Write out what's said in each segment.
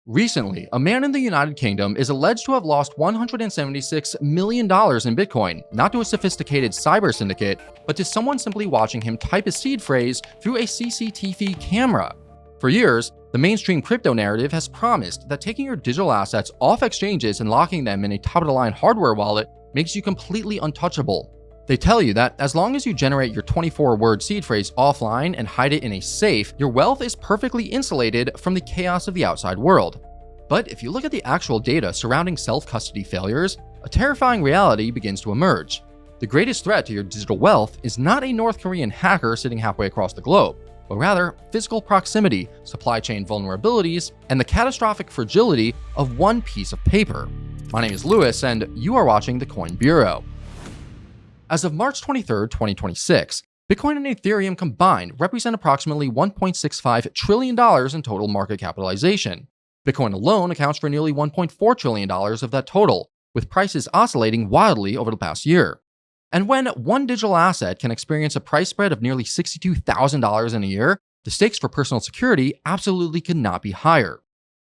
Recently, a man in the United Kingdom is alleged to have lost $176 million in Bitcoin, not to a sophisticated cyber syndicate, but to someone simply watching him type a seed phrase through a CCTV camera. For years, the mainstream crypto narrative has promised that taking your digital assets off exchanges and locking them in a top-of-the-line hardware wallet makes you completely untouchable. They tell you that as long as you generate your 24-word seed phrase offline and hide it in a safe, your wealth is perfectly insulated from the chaos of the outside world. But if you look at the actual data surrounding self-custody failures, a terrifying reality begins to emerge. The greatest threat to your digital wealth is not a North Korean hacker sitting halfway across the globe, but rather physical proximity, supply chain vulnerabilities, and the catastrophic fragility of one piece of paper. My name is Lewis, and you are watching the Coin Bureau. As of March 23, 2026, Bitcoin and Ethereum combined represent approximately $1.65 trillion in total market capitalization. Bitcoin alone accounts for nearly $1.4 trillion of that total, with prices oscillating wildly over the past year. And when one digital asset can experience a price spread of nearly $62,000 in a year, the stakes for personal security absolutely could not be higher.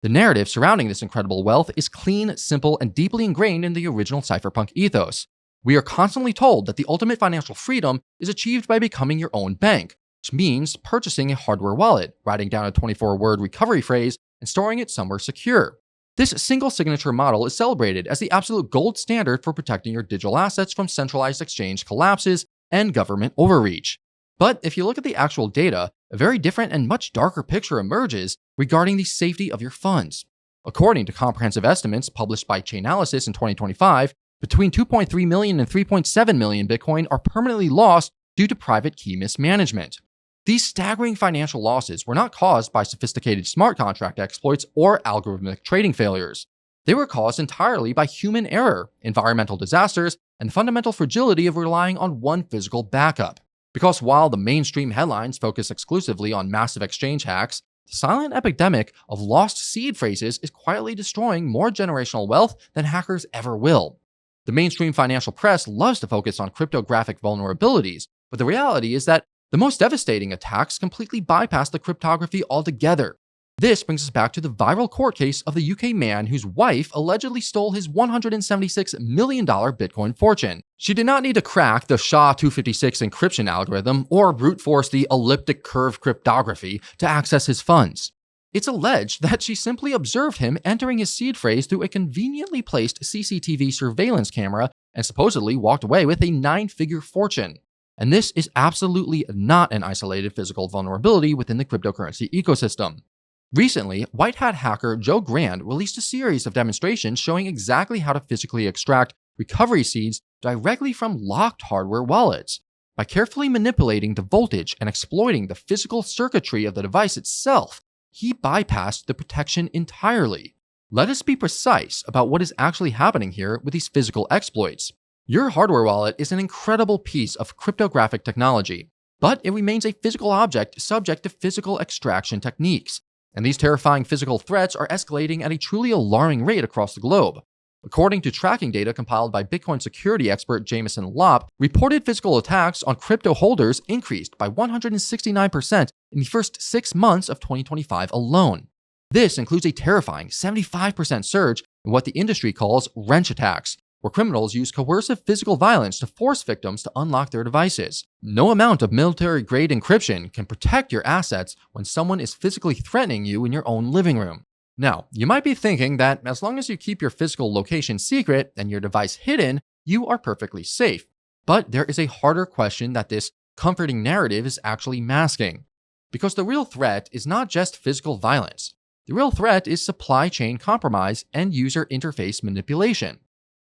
The narrative surrounding this incredible wealth is clean, simple, and deeply ingrained in the original cypherpunk ethos. We are constantly told that the ultimate financial freedom is achieved by becoming your own bank, which means purchasing a hardware wallet, writing down a 24-word recovery phrase, and storing it somewhere secure. This single signature model is celebrated as the absolute gold standard for protecting your digital assets from centralized exchange collapses and government overreach. But if you look at the actual data, a very different and much darker picture emerges regarding the safety of your funds. According to comprehensive estimates published by Chainalysis in 2025, between 2.3 million and 3.7 million Bitcoin are permanently lost due to private key mismanagement. These staggering financial losses were not caused by sophisticated smart contract exploits or algorithmic trading failures. They were caused entirely by human error, environmental disasters, and the fundamental fragility of relying on one physical backup. Because while the mainstream headlines focus exclusively on massive exchange hacks, the silent epidemic of lost seed phrases is quietly destroying more generational wealth than hackers ever will. The mainstream financial press loves to focus on cryptographic vulnerabilities, but the reality is that the most devastating attacks completely bypass the cryptography altogether. This brings us back to the viral court case of the UK man whose wife allegedly stole his $176 million Bitcoin fortune. She did not need to crack the SHA-256 encryption algorithm or brute force the elliptic curve cryptography to access his funds. It's alleged that she simply observed him entering his seed phrase through a conveniently placed CCTV surveillance camera and supposedly walked away with a 9-figure fortune. And this is absolutely not an isolated physical vulnerability within the cryptocurrency ecosystem. Recently, white hat hacker Joe Grand released a series of demonstrations showing exactly how to physically extract recovery seeds directly from locked hardware wallets. By carefully manipulating the voltage and exploiting the physical circuitry of the device itself, he bypassed the protection entirely. Let us be precise about what is actually happening here with these physical exploits. Your hardware wallet is an incredible piece of cryptographic technology, but it remains a physical object subject to physical extraction techniques. And these terrifying physical threats are escalating at a truly alarming rate across the globe. According to tracking data compiled by Bitcoin security expert Jameson Lopp, reported physical attacks on crypto holders increased by 169% in the first 6 months of 2025 alone. This includes a terrifying 75% surge in what the industry calls wrench attacks, where criminals use coercive physical violence to force victims to unlock their devices. No amount of military-grade encryption can protect your assets when someone is physically threatening you in your own living room. Now, you might be thinking that as long as you keep your physical location secret and your device hidden, you are perfectly safe. But there is a harder question that this comforting narrative is actually masking. Because the real threat is not just physical violence. The real threat is supply chain compromise and user interface manipulation.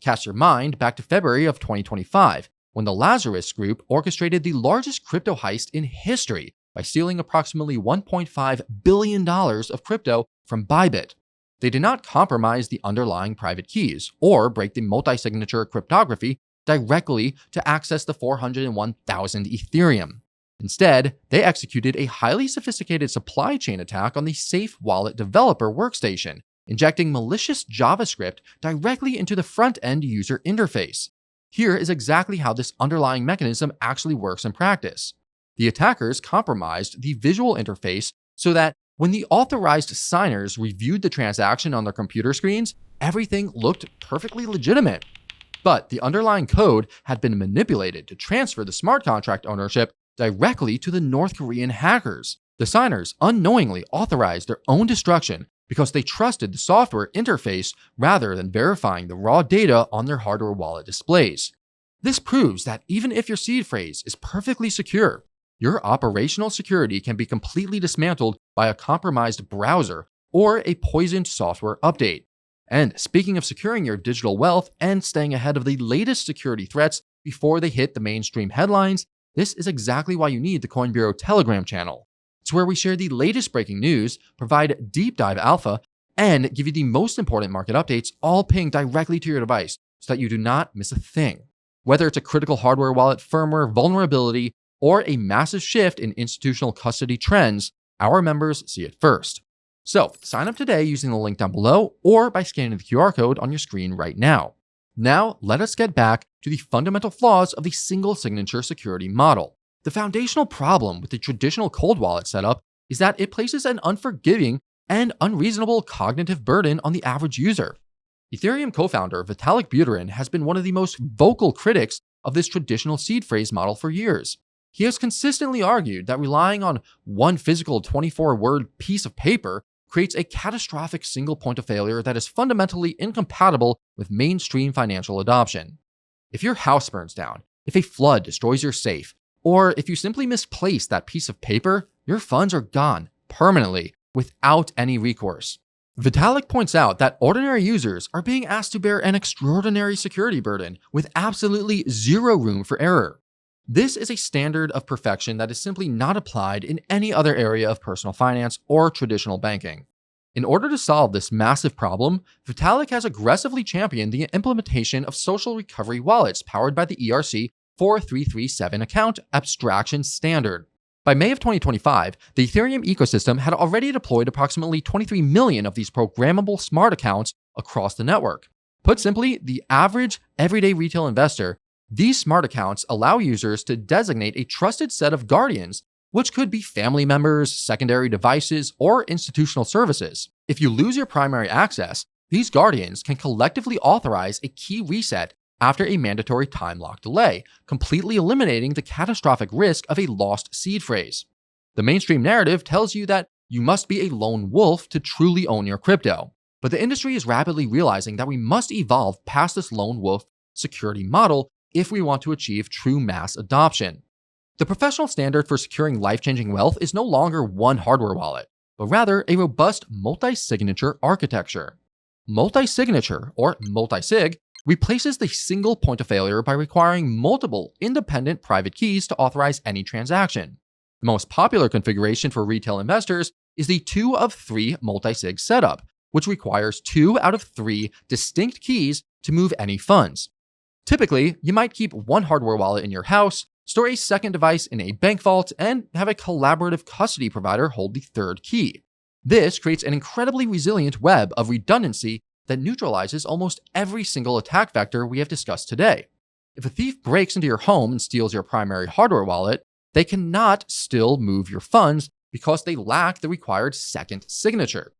Cast your mind back to February of 2025, when the Lazarus Group orchestrated the largest crypto heist in history by stealing approximately $1.5 billion of crypto from Bybit. They did not compromise the underlying private keys or break the multi-signature cryptography directly to access the 401,000 Ethereum. Instead, they executed a highly sophisticated supply chain attack on the Safe Wallet developer workstation, injecting malicious JavaScript directly into the front-end user interface. Here is exactly how this underlying mechanism actually works in practice. The attackers compromised the visual interface so that When the authorized signers reviewed the transaction on their computer screens, everything looked perfectly legitimate. But the underlying code had been manipulated to transfer the smart contract ownership directly to the North Korean hackers. The signers unknowingly authorized their own destruction because they trusted the software interface rather than verifying the raw data on their hardware wallet displays. This proves that even if your seed phrase is perfectly secure, your operational security can be completely dismantled by a compromised browser or a poisoned software update. And speaking of securing your digital wealth and staying ahead of the latest security threats before they hit the mainstream headlines, this is exactly why you need the Coin Bureau Telegram channel. It's where we share the latest breaking news, provide deep dive alpha, and give you the most important market updates, all pinged directly to your device so that you do not miss a thing. Whether it's a critical hardware wallet firmware vulnerability or a massive shift in institutional custody trends, our members see it first. So sign up today using the link down below or by scanning the QR code on your screen right now. Now, let us get back to the fundamental flaws of the single signature security model. The foundational problem with the traditional cold wallet setup is that it places an unforgiving and unreasonable cognitive burden on the average user. Ethereum co-founder Vitalik Buterin has been one of the most vocal critics of this traditional seed phrase model for years. He has consistently argued that relying on one physical 24-word piece of paper creates a catastrophic single point of failure that is fundamentally incompatible with mainstream financial adoption. If your house burns down, if a flood destroys your safe, or if you simply misplace that piece of paper, your funds are gone permanently without any recourse. Vitalik points out that ordinary users are being asked to bear an extraordinary security burden with absolutely zero room for error. This is a standard of perfection that is simply not applied in any other area of personal finance or traditional banking. In order to solve this massive problem, Vitalik has aggressively championed the implementation of social recovery wallets powered by the ERC 4337 account abstraction standard. By May of 2025, the Ethereum ecosystem had already deployed approximately 23 million of these programmable smart accounts across the network. Put simply, the average everyday retail investor, these smart accounts allow users to designate a trusted set of guardians, which could be family members, secondary devices, or institutional services. If you lose your primary access, these guardians can collectively authorize a key reset after a mandatory time lock delay, completely eliminating the catastrophic risk of a lost seed phrase. The mainstream narrative tells you that you must be a lone wolf to truly own your crypto, but the industry is rapidly realizing that we must evolve past this lone wolf security model if we want to achieve true mass adoption. The professional standard for securing life-changing wealth is no longer one hardware wallet, but rather a robust multi-signature architecture. Multi-signature, or multisig, replaces the single point of failure by requiring multiple independent private keys to authorize any transaction. The most popular configuration for retail investors is the 2 of 3 multisig setup, which requires 2 out of 3 distinct keys to move any funds. Typically, you might keep one hardware wallet in your house, store a second device in a bank vault, and have a collaborative custody provider hold the third key. This creates an incredibly resilient web of redundancy that neutralizes almost every single attack vector we have discussed today. If a thief breaks into your home and steals your primary hardware wallet, they cannot still move your funds because they lack the required second signature.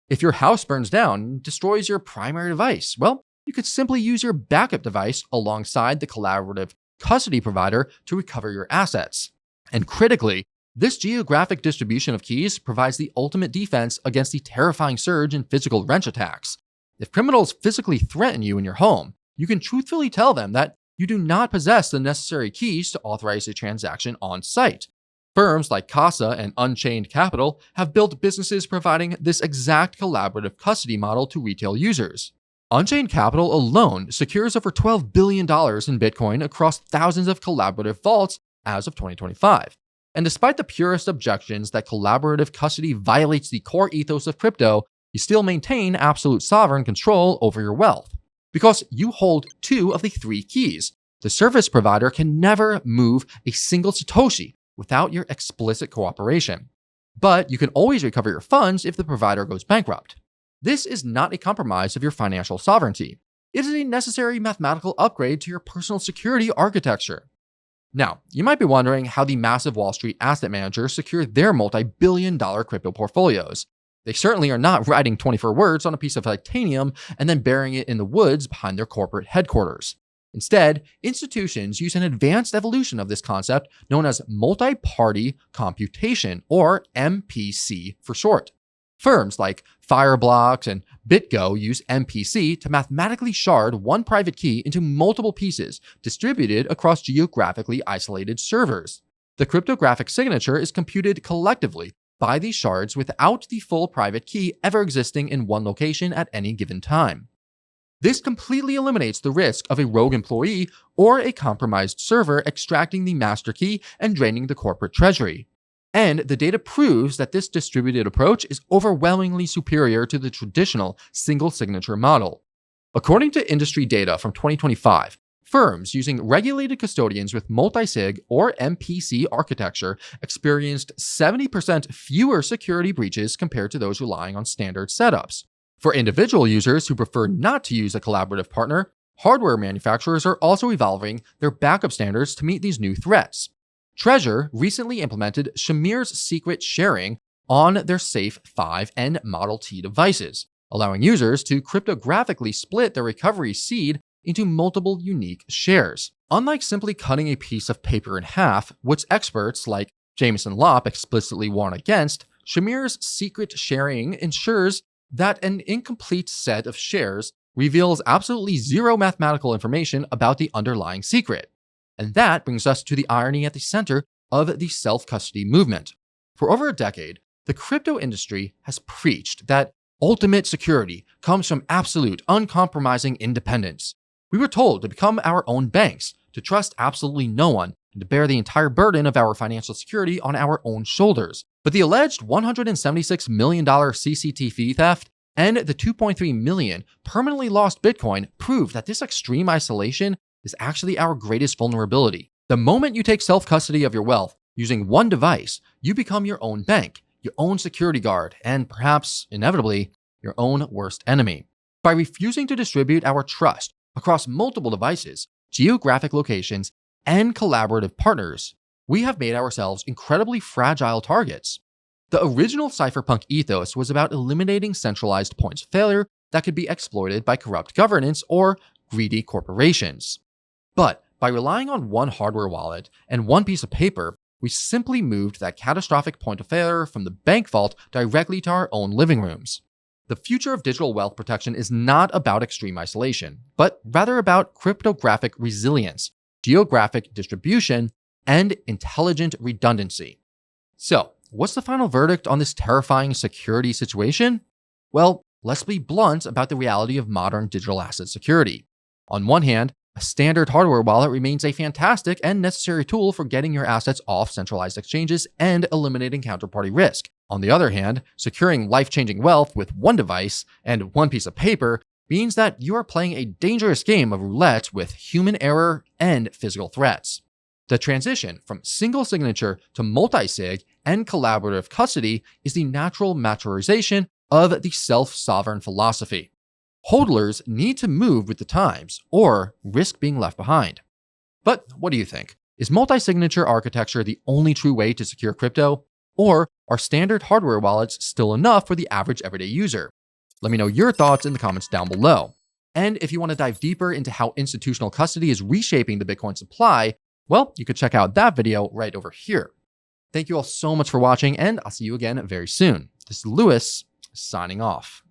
If your house burns down and destroys your primary device, well, you could simply use your backup device alongside the collaborative custody provider to recover your assets. And critically, this geographic distribution of keys provides the ultimate defense against the terrifying surge in physical wrench attacks. If criminals physically threaten you in your home, you can truthfully tell them that you do not possess the necessary keys to authorize a transaction on site. Firms like Casa and Unchained Capital have built businesses providing this exact collaborative custody model to retail users. Unchained Capital alone secures over $12 billion in Bitcoin across thousands of collaborative vaults as of 2025. And despite the purest objections that collaborative custody violates the core ethos of crypto, you still maintain absolute sovereign control over your wealth. Because you hold 2 of the 3 keys, the service provider can never move a single Satoshi without your explicit cooperation. But you can always recover your funds if the provider goes bankrupt. This is not a compromise of your financial sovereignty. It is a necessary mathematical upgrade to your personal security architecture. Now, you might be wondering how the massive Wall Street asset managers secure their multi-billion-dollar crypto portfolios. They certainly are not writing 24 words on a piece of titanium and then burying it in the woods behind their corporate headquarters. Instead, institutions use an advanced evolution of this concept known as multi-party computation, or MPC for short. Firms like Fireblocks and BitGo use MPC to mathematically shard one private key into multiple pieces distributed across geographically isolated servers. The cryptographic signature is computed collectively by these shards without the full private key ever existing in one location at any given time. This completely eliminates the risk of a rogue employee or a compromised server extracting the master key and draining the corporate treasury. And the data proves that this distributed approach is overwhelmingly superior to the traditional single signature model. According to industry data from 2025, firms using regulated custodians with multisig or MPC architecture experienced 70% fewer security breaches compared to those relying on standard setups. For individual users who prefer not to use a collaborative partner, hardware manufacturers are also evolving their backup standards to meet these new threats. Trezor recently implemented Shamir's secret sharing on their Safe 5 and Model T devices, allowing users to cryptographically split their recovery seed into multiple unique shares. Unlike simply cutting a piece of paper in half, which experts like Jameson Lopp explicitly warn against, Shamir's secret sharing ensures that an incomplete set of shares reveals absolutely zero mathematical information about the underlying secret. And that brings us to the irony at the center of the self-custody movement. For over a decade, the crypto industry has preached that ultimate security comes from absolute, uncompromising independence. We were told to become our own banks, to trust absolutely no one, and to bear the entire burden of our financial security on our own shoulders. But the alleged $176 million CCTV theft and the 2.3 million permanently lost Bitcoin prove that this extreme isolation is actually our greatest vulnerability. The moment you take self-custody of your wealth using one device, you become your own bank, your own security guard, and perhaps, inevitably, your own worst enemy. By refusing to distribute our trust across multiple devices, geographic locations, and collaborative partners, we have made ourselves incredibly fragile targets. The original cypherpunk ethos was about eliminating centralized points of failure that could be exploited by corrupt governance or greedy corporations. But by relying on one hardware wallet and one piece of paper, we simply moved that catastrophic point of failure from the bank vault directly to our own living rooms. The future of digital wealth protection is not about extreme isolation, but rather about cryptographic resilience, geographic distribution, and intelligent redundancy. So, what's the final verdict on this terrifying security situation? Well, let's be blunt about the reality of modern digital asset security. On one hand, a standard hardware wallet remains a fantastic and necessary tool for getting your assets off centralized exchanges and eliminating counterparty risk. On the other hand, securing life-changing wealth with one device and one piece of paper means that you are playing a dangerous game of roulette with human error and physical threats. The transition from single signature to multisig and collaborative custody is the natural maturization of the self-sovereign philosophy. Hodlers need to move with the times or risk being left behind. But what do you think? Is multi-signature architecture the only true way to secure crypto? Or are standard hardware wallets still enough for the average everyday user? Let me know your thoughts in the comments down below. And if you want to dive deeper into how institutional custody is reshaping the Bitcoin supply, well, you could check out that video right over here. Thank you all so much for watching, and I'll see you again very soon. This is Lewis, signing off.